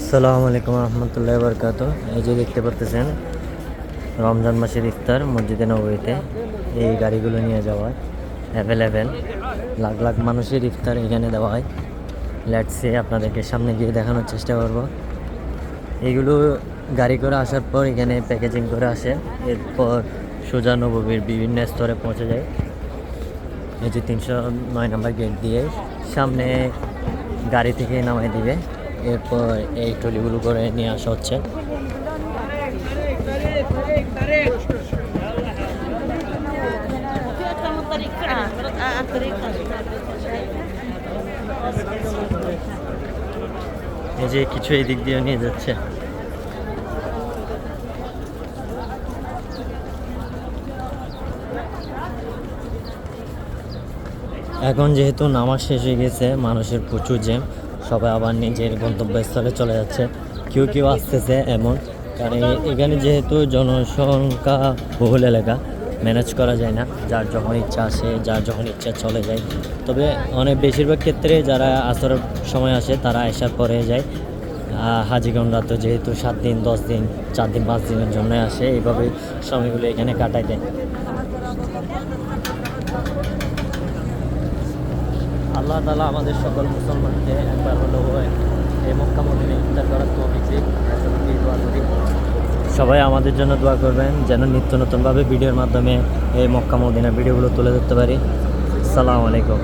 আসসালামু আলাইকুম রহমতুল্লাহ বরকাত। এই যে দেখতে পাচ্ছেন রমজান মাসের ইফতার মসজিদে নববীতে এই গাড়িগুলো নিয়ে যাওয়া অ্যাভেলেবেল লাখ লাখ মানুষের ইফতার এখানে দেওয়া হয়। লেটসে আপনাদেরকে সামনে গিয়ে দেখানোর চেষ্টা করব। এইগুলো গাড়ি করে আসার পর এখানে প্যাকেজিং করে আসে, এরপর সোজা নববীর বিভিন্ন স্তরে পৌঁছে যায়। এই যে 309 নম্বর গেট দিয়ে সামনে গাড়ি থেকে নামাই দিবে, এরপর এই ট্রলিগুলো করে নিয়ে আসা হচ্ছে। এই যে কিছু এই দিক দিয়ে নিয়ে যাচ্ছে। এখন যেহেতু নামাজ শেষ হয়ে গেছে, মানুষের প্রচুর জ্যাম, সবাই আবার নিজের গন্তব্যস্থলে চলে যাচ্ছে। কেউ কেউ আসতেছে এমন, কারণ এখানে যেহেতু জনসংখ্যা বহুল এলাকা, ম্যানেজ করা যায় না। যার যখন ইচ্ছা আসে, যার যখন ইচ্ছা চলে যায়। তবে অনেক বেশিরভাগ ক্ষেত্রে যারা আসরের সময় আসে তারা আসার পরে যায়। হাজিগণরা তো যেহেতু 7 দিন 10 দিন 4 দিন 5 দিনের জন্য আসে, এইভাবে সময়গুলো এখানে কাটাই দেয়। আল্লাহ তাআলা আমাদের সকল মুসলমানকে একবার হলেও এই মক্কা মদিনায় ইফতার করার তৌফিক দিন। দোয়া করি সবাই আমাদের জন্য দোয়া করবেন, যেন নিত্য নতুনভাবে ভিডিওর মাধ্যমে এই মক্কা মদিনা ভিডিওগুলো তুলে ধরতে পারি। আসসালামু আলাইকুম।